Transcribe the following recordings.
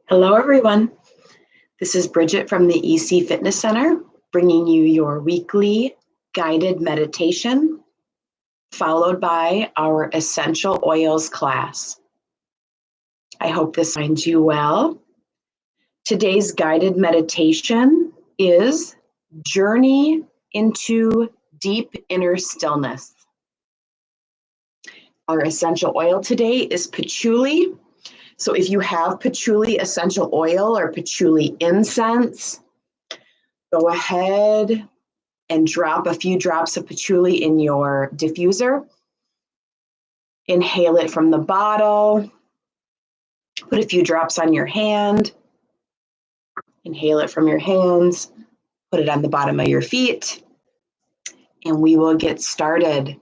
Hello, everyone. This is Bridget from the EC Fitness Center, bringing you your weekly guided meditation, followed by our essential oils class. I hope this finds you well. Today's guided meditation is Journey into Deep Inner Stillness. Our essential oil today is patchouli. So if you have patchouli essential oil or patchouli incense, go ahead and drop a few drops of patchouli in your diffuser. Inhale it from the bottle. Put a few drops on your hand. Inhale it from your hands. Put it on the bottom of your feet. And we will get started.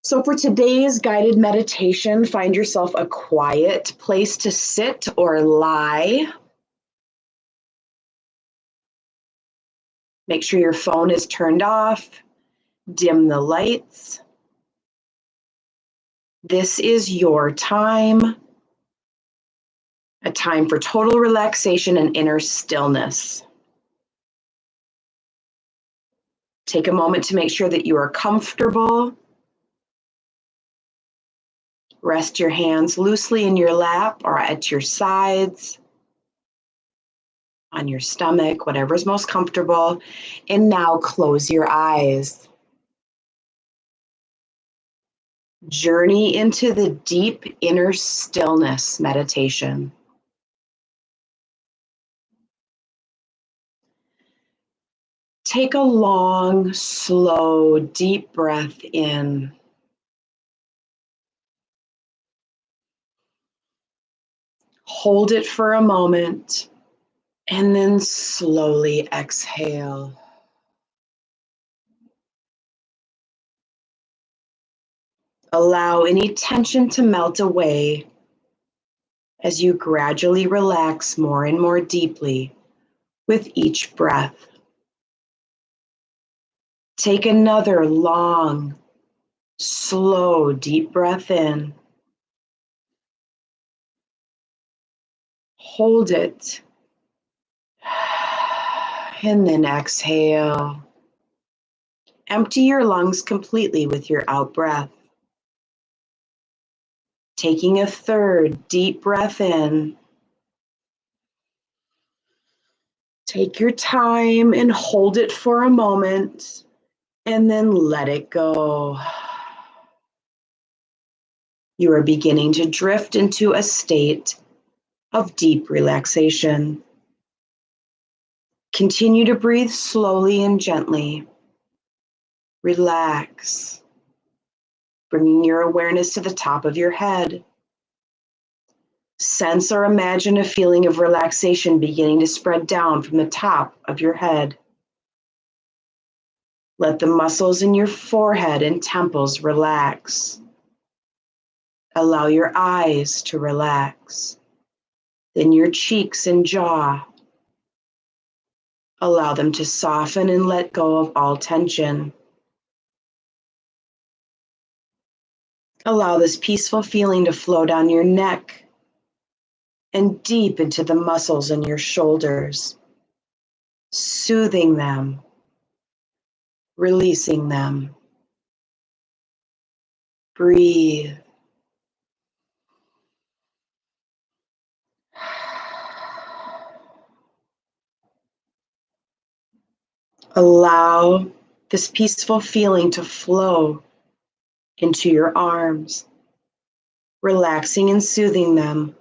So for today's guided meditation, find yourself a quiet place to sit or lie. Make sure your phone is turned off. Dim the lights. This is your time, a time for total relaxation and inner stillness. Take a moment to make sure that you are comfortable. Rest your hands loosely in your lap or at your sides, on your stomach, whatever's most comfortable. And now close your eyes. Journey into the deep inner stillness meditation. Take a long, slow, deep breath in. Hold it for a moment, and then slowly exhale. Allow any tension to melt away as you gradually relax more and more deeply with each breath. Take another long, slow, deep breath in. Hold it. And then exhale. Empty your lungs completely with your out breath. Taking a third deep breath in. Take your time and hold it for a moment, and then let it go. You are beginning to drift into a state of deep relaxation. Continue to breathe slowly and gently. Relax, bringing your awareness to the top of your head. Sense or imagine a feeling of relaxation beginning to spread down from the top of your head. Let the muscles in your forehead and temples relax. Allow your eyes to relax, then your cheeks and jaw. Allow them to soften and let go of all tension. Allow this peaceful feeling to flow down your neck and deep into the muscles in your shoulders, soothing them, releasing them. Breathe. Allow this peaceful feeling to flow into your arms, relaxing and soothing them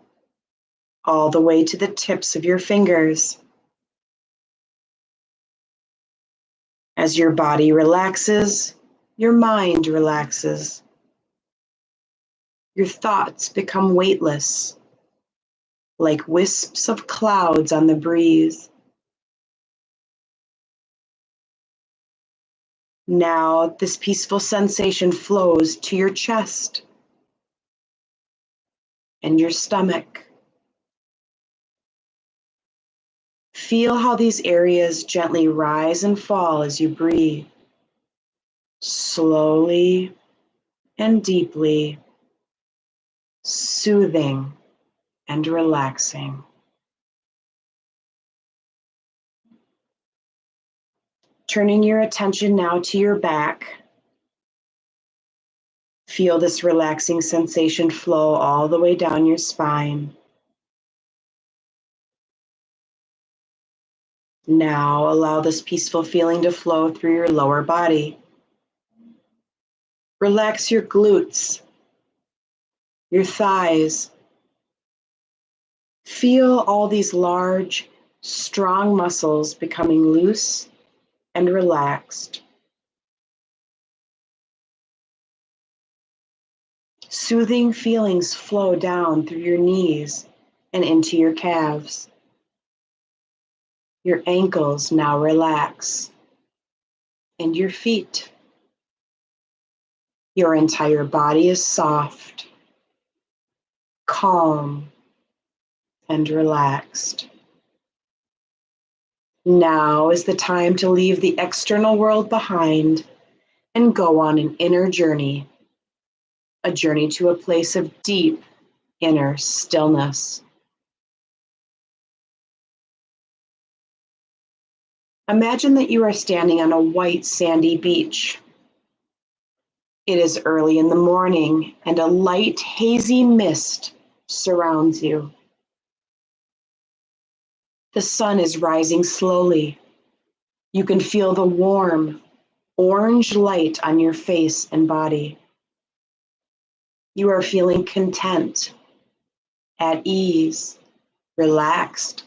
all the way to the tips of your fingers. As your body relaxes, your mind relaxes. Your thoughts become weightless, like wisps of clouds on the breeze. Now, this peaceful sensation flows to your chest and your stomach. Feel how these areas gently rise and fall as you breathe, slowly and deeply, soothing and relaxing. Turning your attention now to your back. Feel this relaxing sensation flow all the way down your spine. Now allow this peaceful feeling to flow through your lower body. Relax your glutes, your thighs. Feel all these large, strong muscles becoming loose and relaxed. Soothing feelings flow down through your knees and into your calves. Your ankles now relax, and your feet. Your entire body is soft, calm, and relaxed. Now is the time to leave the external world behind and go on an inner journey, a journey to a place of deep inner stillness. Imagine that you are standing on a white sandy beach. It is early in the morning and a light hazy mist surrounds you. The sun is rising slowly. You can feel the warm, orange light on your face and body. You are feeling content, at ease, relaxed.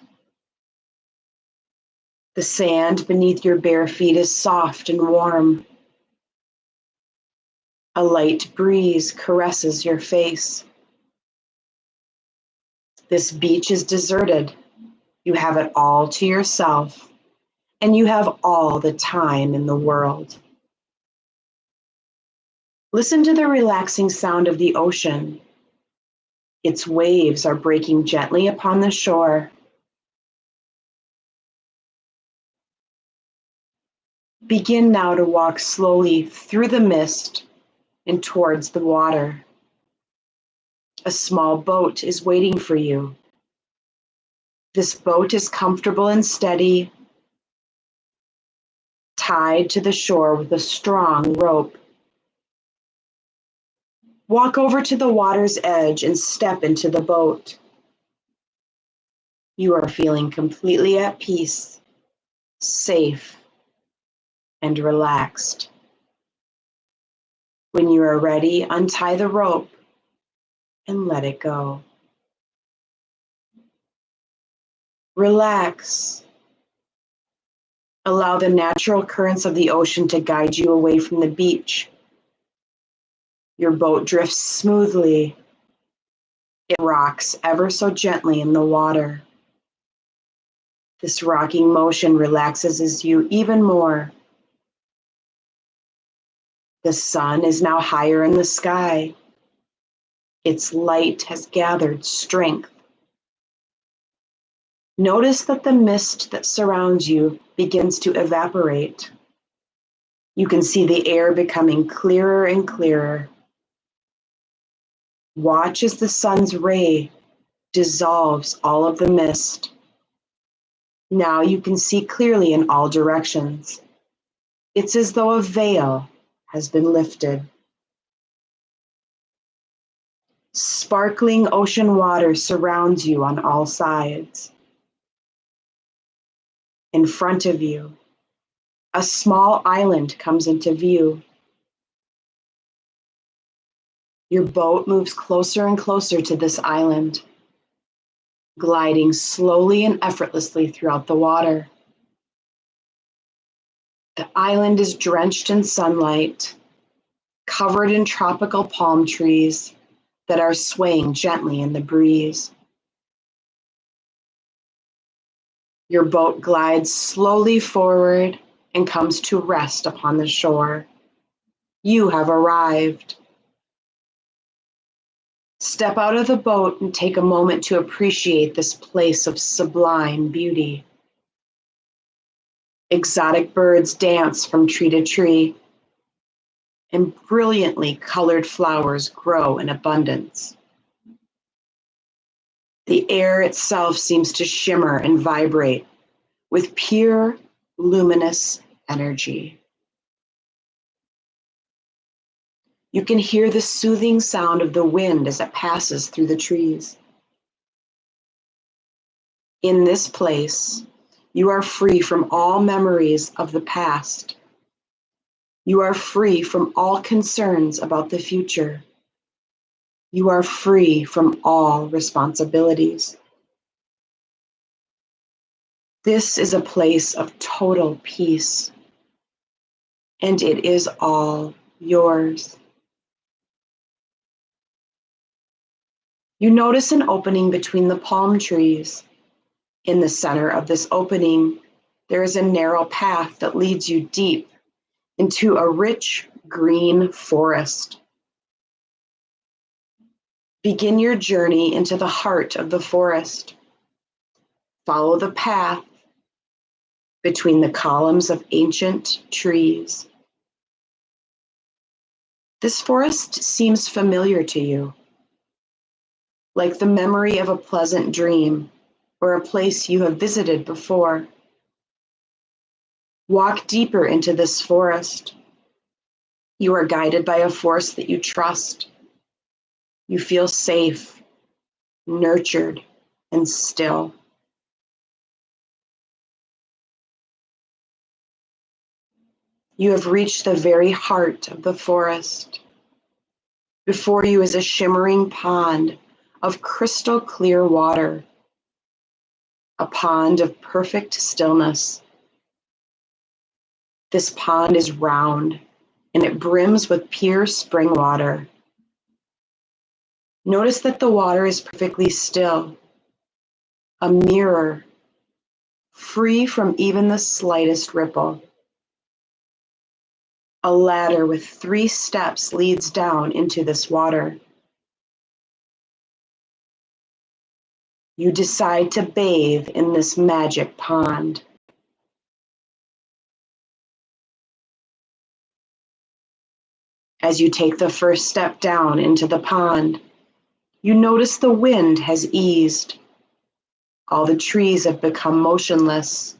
The sand beneath your bare feet is soft and warm. A light breeze caresses your face. This beach is deserted. You have it all to yourself, and you have all the time in the world. Listen to the relaxing sound of the ocean. Its waves are breaking gently upon the shore. Begin now to walk slowly through the mist and towards the water. A small boat is waiting for you. This boat is comfortable and steady, tied to the shore with a strong rope. Walk over to the water's edge and step into the boat. You are feeling completely at peace, safe, and relaxed. When you are ready, untie the rope and let it go. Relax. Allow the natural currents of the ocean to guide you away from the beach. Your boat drifts smoothly. It rocks ever so gently in the water. This rocking motion relaxes you even more. The sun is now higher in the sky. Its light has gathered strength. Notice that the mist that surrounds you begins to evaporate. You can see the air becoming clearer and clearer. Watch as the sun's ray dissolves all of the mist. Now you can see clearly in all directions. It's as though a veil has been lifted. Sparkling ocean water surrounds you on all sides. In front of you, a small island comes into view. Your boat moves closer and closer to this island, gliding slowly and effortlessly throughout the water. The island is drenched in sunlight, covered in tropical palm trees that are swaying gently in the breeze. Your boat glides slowly forward and comes to rest upon the shore. You have arrived. Step out of the boat and take a moment to appreciate this place of sublime beauty. Exotic birds dance from tree to tree, and brilliantly colored flowers grow in abundance. The air itself seems to shimmer and vibrate with pure, luminous energy. You can hear the soothing sound of the wind as it passes through the trees. In this place, you are free from all memories of the past. You are free from all concerns about the future. You are free from all responsibilities. This is a place of total peace, and it is all yours. You notice an opening between the palm trees. In the center of this opening, there is a narrow path that leads you deep into a rich green forest. Begin your journey into the heart of the forest. Follow the path between the columns of ancient trees. This forest seems familiar to you, like the memory of a pleasant dream or a place you have visited before. Walk deeper into this forest. You are guided by a force that you trust. You feel safe, nurtured, and still. You have reached the very heart of the forest. Before you is a shimmering pond of crystal clear water, a pond of perfect stillness. This pond is round and it brims with pure spring water. Notice that the water is perfectly still, a mirror, free from even the slightest ripple. A ladder with 3 steps leads down into this water. You decide to bathe in this magic pond. As you take the first step down into the pond, you notice the wind has eased. All the trees have become motionless.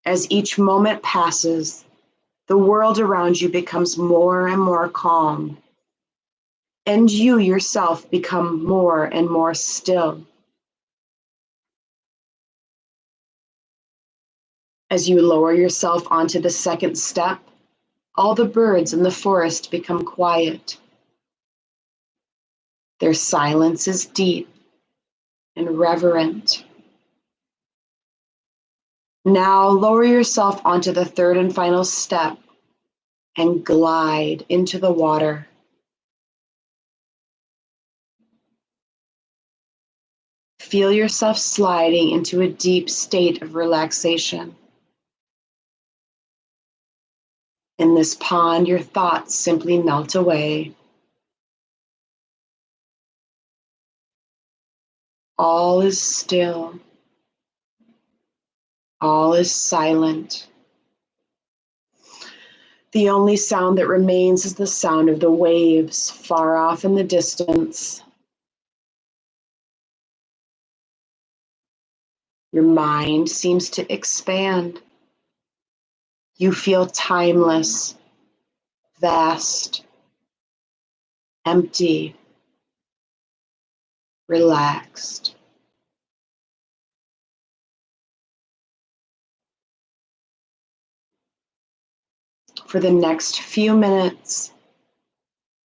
As each moment passes, the world around you becomes more and more calm, and you yourself become more and more still. As you lower yourself onto the second step, all the birds in the forest become quiet. Their silence is deep and reverent. Now lower yourself onto the third and final step and glide into the water. Feel yourself sliding into a deep state of relaxation. In this pond, your thoughts simply melt away. All is still. All is silent. The only sound that remains is the sound of the waves far off in the distance. Your mind seems to expand. You feel timeless, vast, empty, relaxed. For the next few minutes,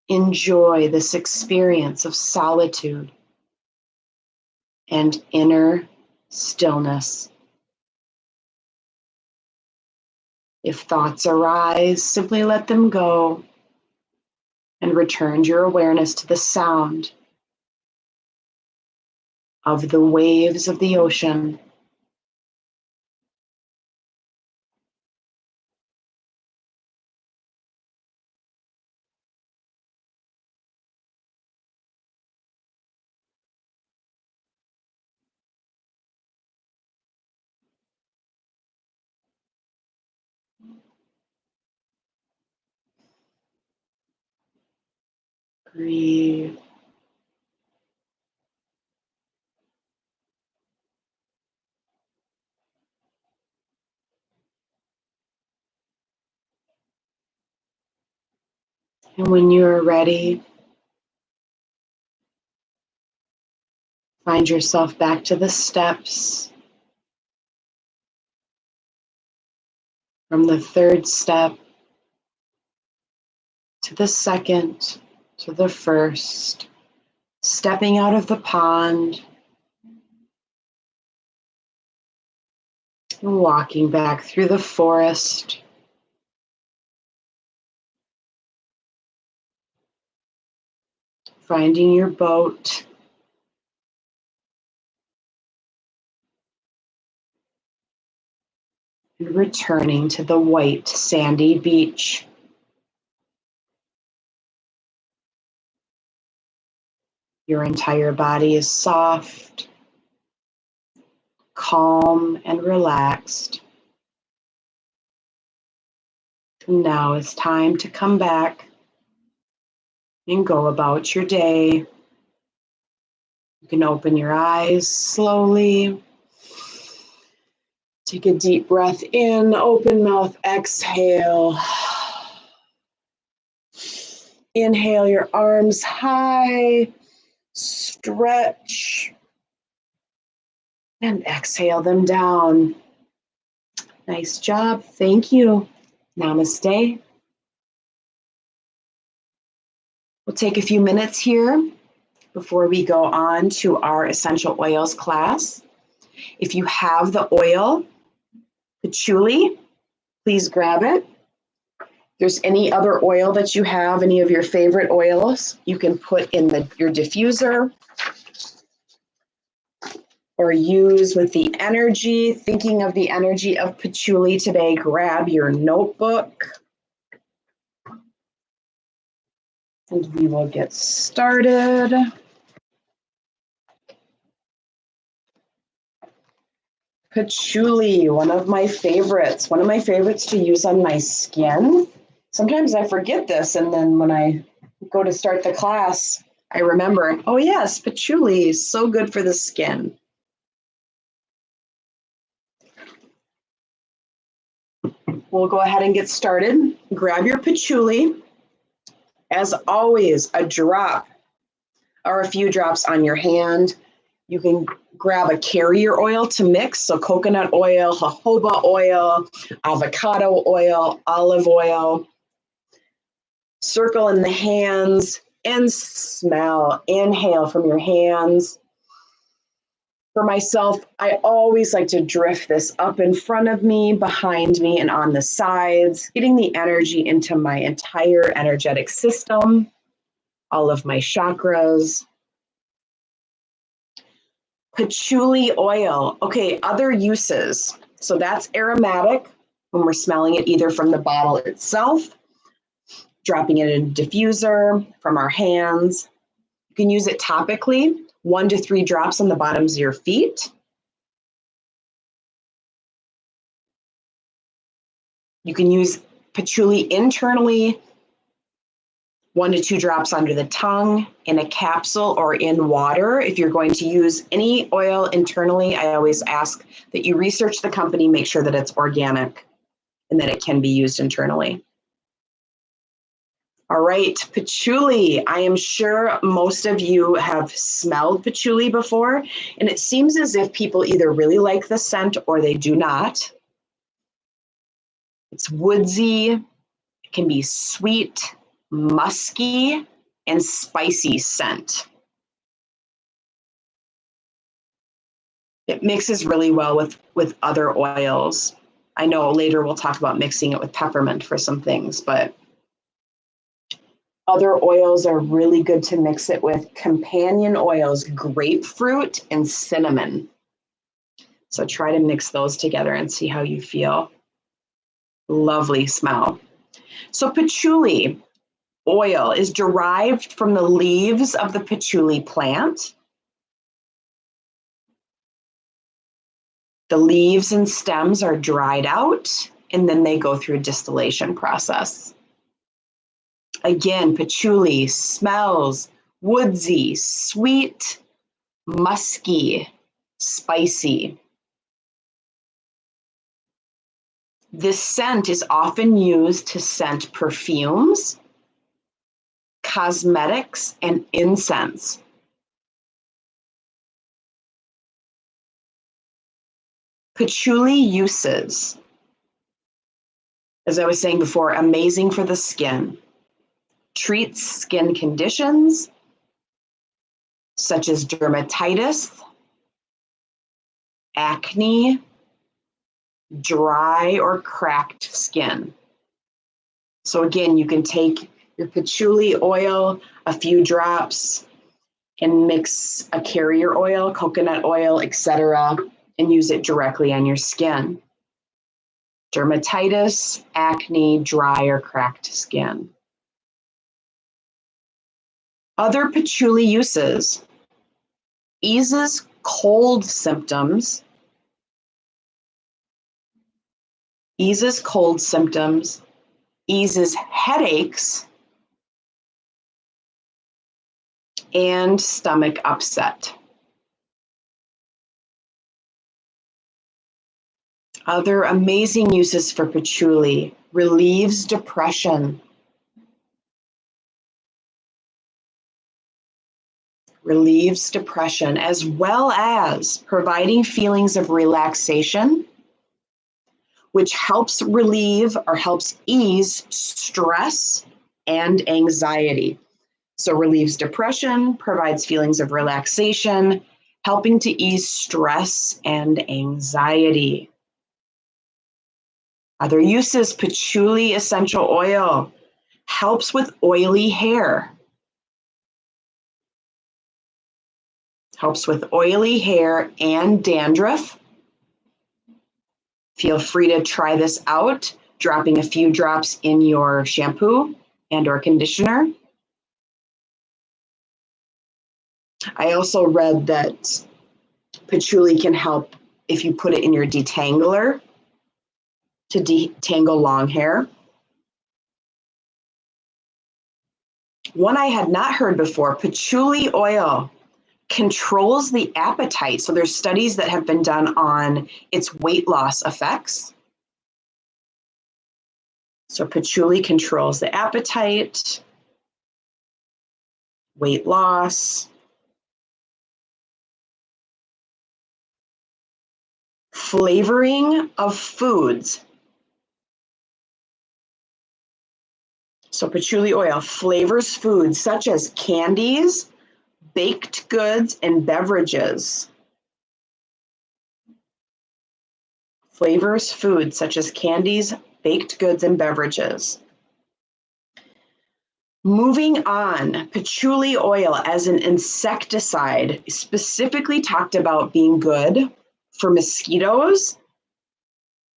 enjoy this experience of solitude and inner stillness. If thoughts arise, simply let them go and return your awareness to the sound of the waves of the ocean. Breathe. And when you are ready, find yourself back to the steps. From the third step to the second to the first, stepping out of the pond and walking back through the forest. Finding your boat. And returning to the white sandy beach. Your entire body is soft, calm, and relaxed. And now it's time to come back and go about your day. You can open your eyes slowly. Take a deep breath in, open mouth, exhale. Inhale your arms high, stretch, and exhale them down. Nice job, thank you. Namaste. We'll take a few minutes here before we go on to our essential oils class. If you have the oil, patchouli, please grab it. If there's any other oil that you have, any of your favorite oils, you can put in your diffuser or use with the energy. Thinking of the energy of patchouli today, grab your notebook and we will get started. Patchouli, one of my favorites to use on my skin. Sometimes I forget this, and then when I go to start the class, I remember, oh yes, patchouli is so good for the skin. We'll go ahead and get started. Grab your patchouli. As always, a drop or a few drops on your hand. You can grab a carrier oil to mix, so coconut oil, jojoba oil, avocado oil, olive oil. Circle in the hands and smell. Inhale from your hands. For myself, I always like to drift this up in front of me, behind me, and on the sides, getting the energy into my entire energetic system, all of my chakras. Patchouli oil. Okay, other uses. So that's aromatic when we're smelling it either from the bottle itself, dropping it in a diffuser, from our hands. You can use it topically, 1 to 3 drops on the bottoms of your feet. You can use patchouli internally, 1 to 2 drops under the tongue, in a capsule or in water. If you're going to use any oil internally, I always ask that you research the company, make sure that it's organic and that it can be used internally. All right, patchouli. I am sure most of you have smelled patchouli before, and it seems as if people either really like the scent or they do not. It's woodsy, it can be sweet, musky, and spicy scent. It mixes really well with other oils. I know later we'll talk about mixing it with peppermint for some things, but other oils are really good to mix it with. Companion oils, grapefruit and cinnamon. So try to mix those together and see how you feel. Lovely smell. So patchouli oil is derived from the leaves of the patchouli plant. The leaves and stems are dried out, and then they go through a distillation process. Again, patchouli smells woodsy, sweet, musky, spicy. This scent is often used to scent perfumes, cosmetics, and incense. Patchouli uses, as I was saying before, amazing for the skin. Treats skin conditions such as dermatitis, acne, dry or cracked skin. So again, you can take your patchouli oil, a few drops, and mix a carrier oil, coconut oil, etc., and use it directly on your skin. Dermatitis, acne, dry or cracked skin. Other patchouli uses: eases cold symptoms, eases headaches, and stomach upset. Other amazing uses for patchouli: relieves depression, as well as providing feelings of relaxation, which helps relieve or helps ease stress and anxiety. So relieves depression, provides feelings of relaxation, helping to ease stress and anxiety. Other uses: patchouli essential oil helps with oily hair. Helps with oily hair and dandruff. Feel free to try this out, dropping a few drops in your shampoo and or conditioner. I also read that patchouli can help if you put it in your detangler to detangle long hair. One I had not heard before: patchouli oil controls the appetite. So there's studies that have been done on its weight loss effects. So patchouli controls the appetite, weight loss, flavoring of foods. So patchouli oil flavors foods such as candies, baked goods, and beverages. Flavors foods such as candies, baked goods, and beverages. Moving on, patchouli oil as an insecticide, specifically talked about being good for mosquitoes,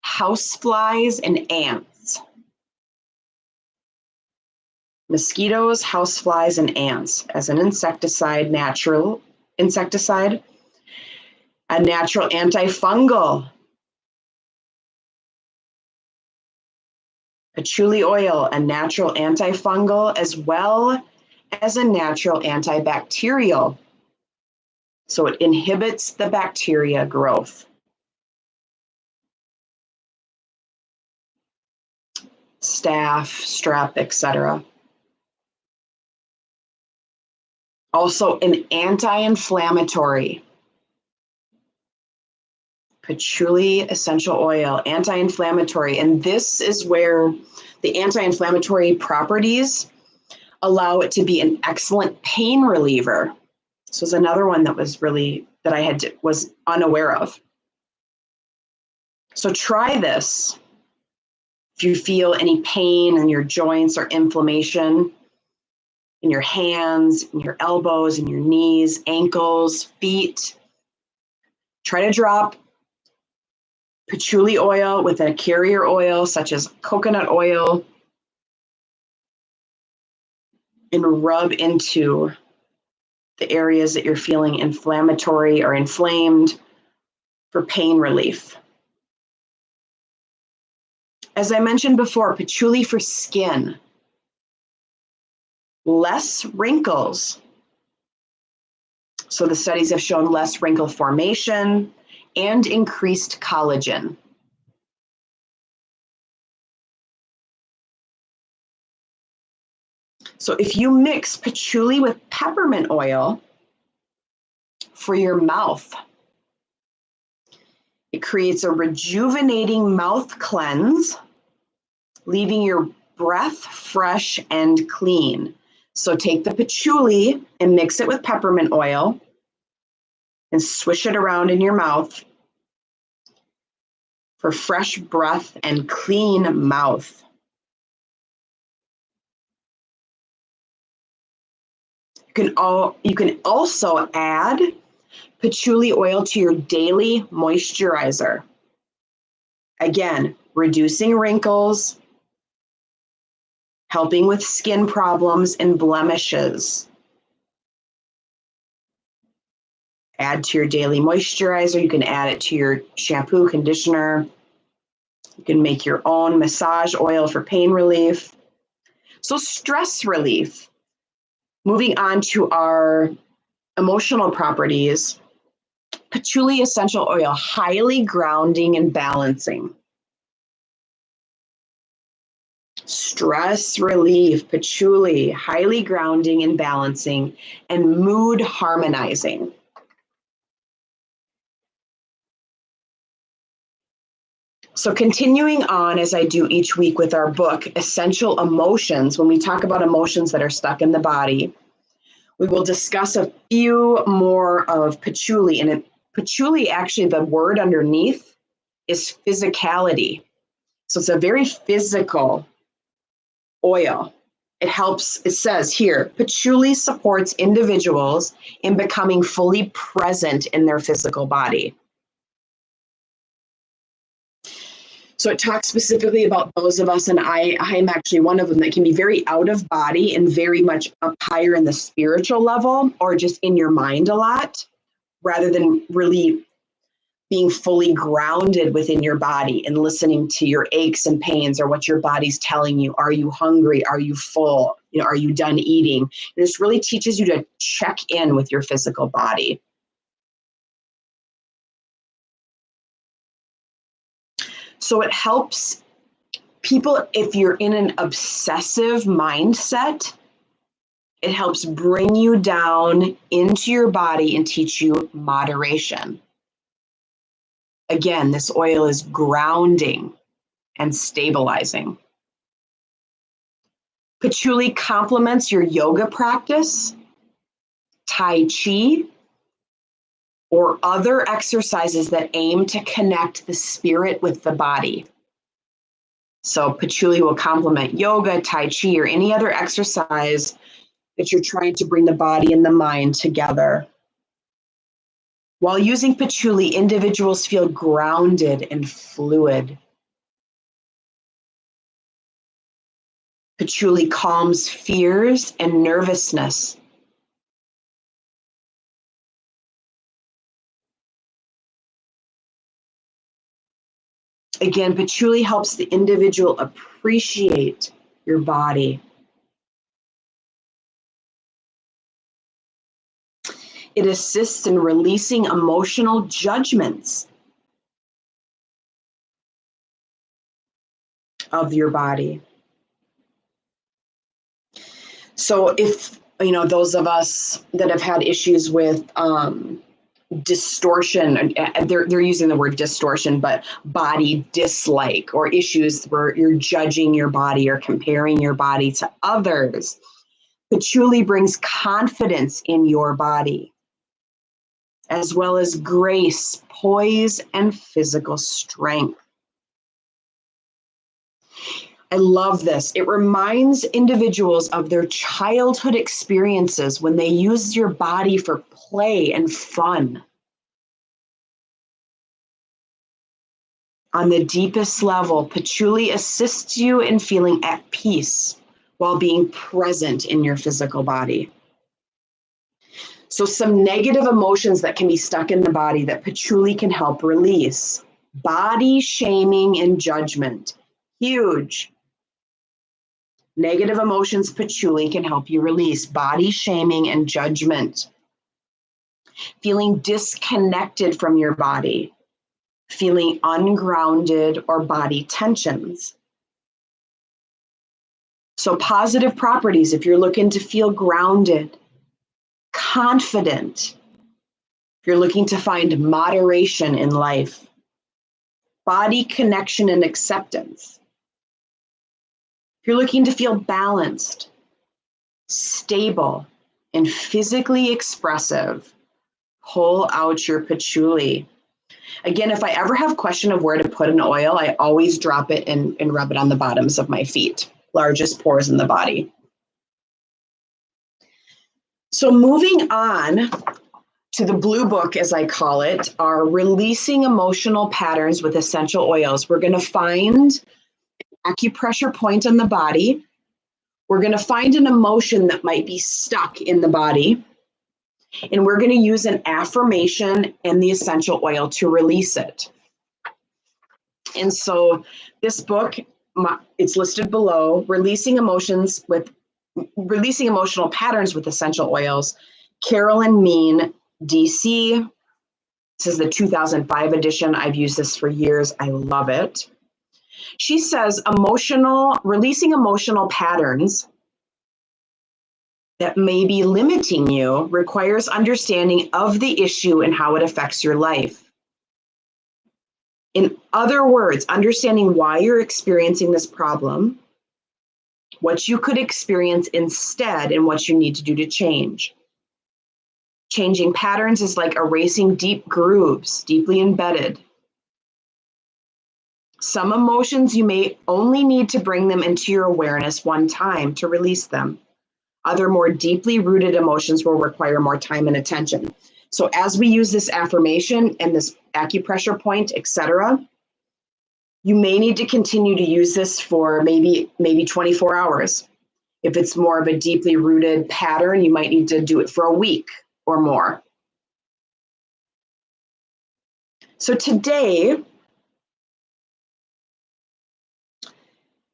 houseflies, and ants. Mosquitoes, houseflies, and ants as an insecticide, natural insecticide, a natural antifungal. Patchouli oil, a natural antifungal, as well as a natural antibacterial. So it inhibits the bacteria growth. Staph, strep, etc. Also an anti-inflammatory. Patchouli essential oil, anti-inflammatory. And this is where the anti-inflammatory properties allow it to be an excellent pain reliever. This was another one that was was unaware of. So try this. If you feel any pain in your joints or inflammation in your hands, in your elbows, in your knees, ankles, feet, try to drop patchouli oil with a carrier oil such as coconut oil and rub into the areas that you're feeling inflammatory or inflamed for pain relief. As I mentioned before, patchouli for skin. Less wrinkles. So the studies have shown less wrinkle formation and increased collagen. So if you mix patchouli with peppermint oil for your mouth, it creates a rejuvenating mouth cleanse, leaving your breath fresh and clean. So take the patchouli and mix it with peppermint oil and swish it around in your mouth for fresh breath and clean mouth. You can also add patchouli oil to your daily moisturizer. Again, reducing wrinkles, helping with skin problems and blemishes. Add to your daily moisturizer. You can add it to your shampoo, conditioner. You can make your own massage oil for pain relief. So stress relief. Moving on to our emotional properties. Patchouli essential oil, highly grounding and balancing. Stress relief, patchouli, highly grounding and balancing, and mood harmonizing. So continuing on as I do each week with our book, Essential Emotions, when we talk about emotions that are stuck in the body, we will discuss a few more of patchouli. And patchouli, actually, the word underneath is physicality. So it's a very physical oil. It says here, patchouli supports individuals in becoming fully present in their physical body. So it talks specifically about those of us, and I'm actually one of them, that can be very out of body and very much up higher in the spiritual level or just in your mind a lot, rather than really being fully grounded within your body and listening to your aches and pains or what your body's telling you. Are you hungry? Are you full? Are you done eating? And this really teaches you to check in with your physical body. So it helps people, if you're in an obsessive mindset, it helps bring you down into your body and teach you moderation. Again, this oil is grounding and stabilizing. Patchouli complements your yoga practice, Tai Chi, or other exercises that aim to connect the spirit with the body. So patchouli will complement yoga, Tai Chi, or any other exercise that you're trying to bring the body and the mind together. While using patchouli, individuals feel grounded and fluid. Patchouli calms fears and nervousness. Again, patchouli helps the individual appreciate your body. It assists in releasing emotional judgments of your body. So if, those of us that have had issues with distortion, they're using the word distortion, but body dislike, or issues where you're judging your body or comparing your body to others, patchouli brings confidence in your body, as well as grace, poise, and physical strength. I love this. It reminds individuals of their childhood experiences when they used your body for play and fun. On the deepest level, patchouli assists you in feeling at peace while being present in your physical body. So some negative emotions that can be stuck in the body that patchouli can help release. Body shaming and judgment. Huge. Negative emotions, patchouli can help you release. Body shaming and judgment. Feeling disconnected from your body. Feeling ungrounded or body tensions. So positive properties, if you're looking to feel grounded, confident, if you're looking to find moderation in life, body connection and acceptance. If you're looking to feel balanced, stable, and physically expressive, pull out your patchouli. Again, if I ever have a question of where to put an oil, I always drop it and rub it on the bottoms of my feet, largest pores in the body. So moving on to the blue book, as I call it, are releasing emotional patterns with essential oils. We're going to find an acupressure point on the body. We're going to find an emotion that might be stuck in the body. And we're going to use an affirmation and the essential oil to release it. And so this book, it's listed below, releasing emotional patterns with essential oils. Carolyn Mean, DC. This is the 2005 edition. I've used this for years. I love it. She says releasing emotional patterns that may be limiting you requires understanding of the issue and how it affects your life. In other words, understanding why you're experiencing this problem, what you could experience instead, and what you need to do to change. Changing patterns is like erasing deep grooves, deeply embedded. Some emotions, you may only need to bring them into your awareness one time to release them. Other more deeply rooted emotions will require more time and attention. So as we use this affirmation and this acupressure point, etc., you may need to continue to use this for maybe 24 hours. If it's more of a deeply rooted pattern, you might need to do it for a week or more. So today,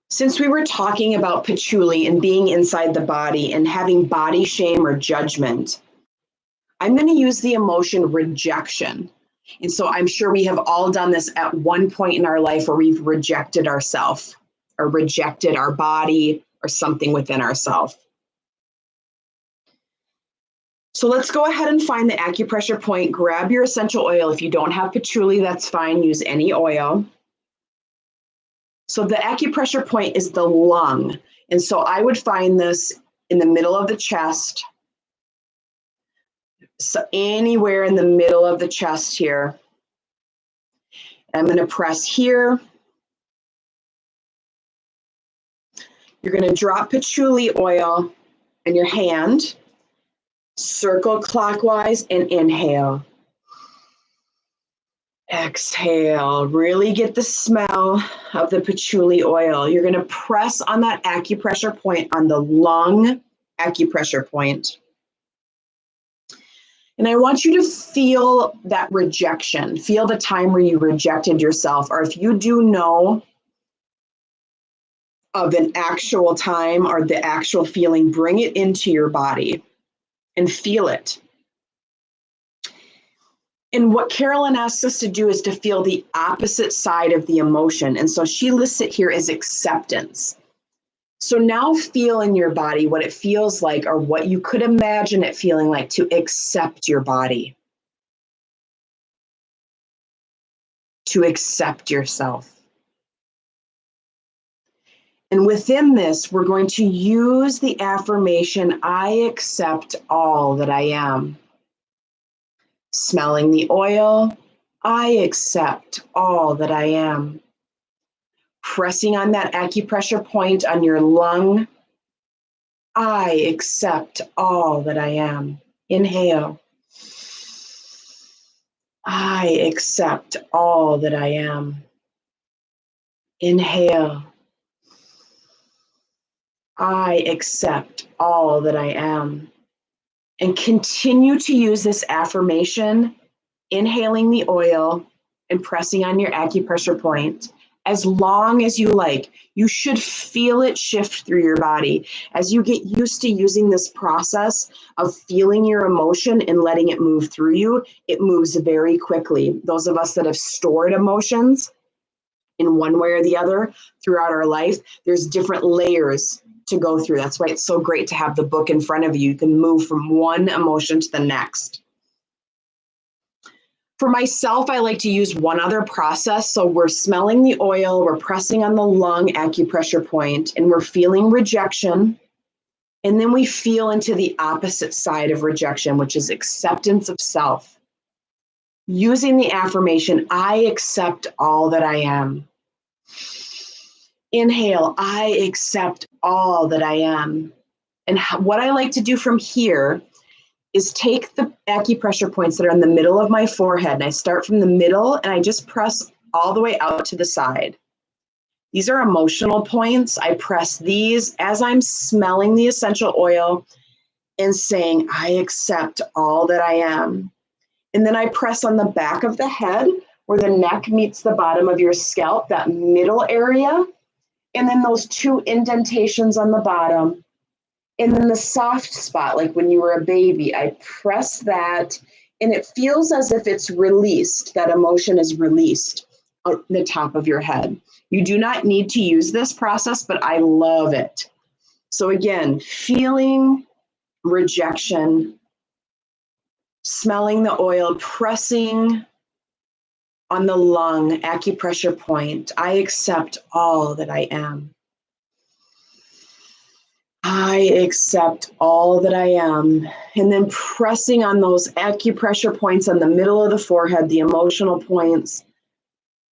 since we were talking about patchouli and being inside the body and having body shame or judgment, I'm going to use the emotion rejection. And so I'm sure we have all done this at one point in our life where we've rejected ourselves or rejected our body or something within ourselves. So let's go ahead and find the acupressure point. Grab your essential oil. If you don't have patchouli, that's fine. Use any oil. So the acupressure point is the lung. And so I would find this in the middle of the chest. So anywhere in the middle of the chest here. I'm going to press here. You're going to drop patchouli oil in your hand. Circle clockwise and inhale. Exhale, really get the smell of the patchouli oil. You're going to press on that acupressure point, on the lung acupressure point. And I want you to feel that rejection. Feel the time where you rejected yourself, or if you do know of an actual time or the actual feeling, bring it into your body and feel it. And what Carolyn asks us to do is to feel the opposite side of the emotion. And so she lists it here as acceptance. So now feel in your body what it feels like, or what you could imagine it feeling like to accept your body, to accept yourself. And within this, we're going to use the affirmation, I accept all that I am. Smelling the oil, I accept all that I am. Pressing on that acupressure point on your lung, I accept all that I am. Inhale. I accept all that I am. Inhale. I accept all that I am. And continue to use this affirmation, inhaling the oil and pressing on your acupressure point as long as you like. You should feel it shift through your body. As you get used to using this process of feeling your emotion and letting it move through you, it moves very quickly. Those of us that have stored emotions, in one way or the other throughout our life. There's different layers to go through. That's why it's so great to have the book in front of you. You can move from one emotion to the next. For myself, I like to use one other process. So we're smelling the oil, we're pressing on the lung acupressure point, and we're feeling rejection. And then we feel into the opposite side of rejection, which is acceptance of self. Using the affirmation, I accept all that I am. Inhale, I accept all that I am. And what I like to do from here is take the acupressure points that are in the middle of my forehead, and I start from the middle and I just press all the way out to the side. These are emotional points. I press these as I'm smelling the essential oil and saying, I accept all that I am. And then I press on the back of the head where the neck meets the bottom of your scalp, that middle area, and then those two indentations on the bottom. And then the soft spot, like when you were a baby, I press that and it feels as if it's released, that emotion is released on the top of your head. You do not need to use this process, but I love it. So again, feeling rejection, smelling the oil, pressing on the lung acupressure point. I accept all that I am. I accept all that I am. And then pressing on those acupressure points on the middle of the forehead, the emotional points,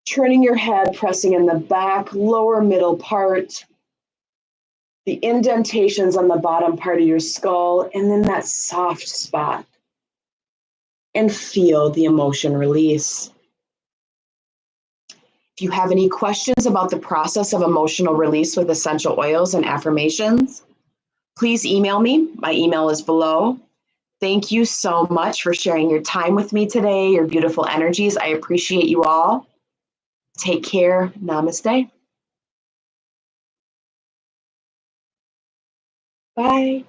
turning your head, pressing in the back, lower middle part, the indentations on the bottom part of your skull, and then that soft spot. And feel the emotion release. If you have any questions about the process of emotional release with essential oils and affirmations, please email me. My email is below. Thank you so much for sharing your time with me today, your beautiful energies. I appreciate you all. Take care. Namaste. Bye.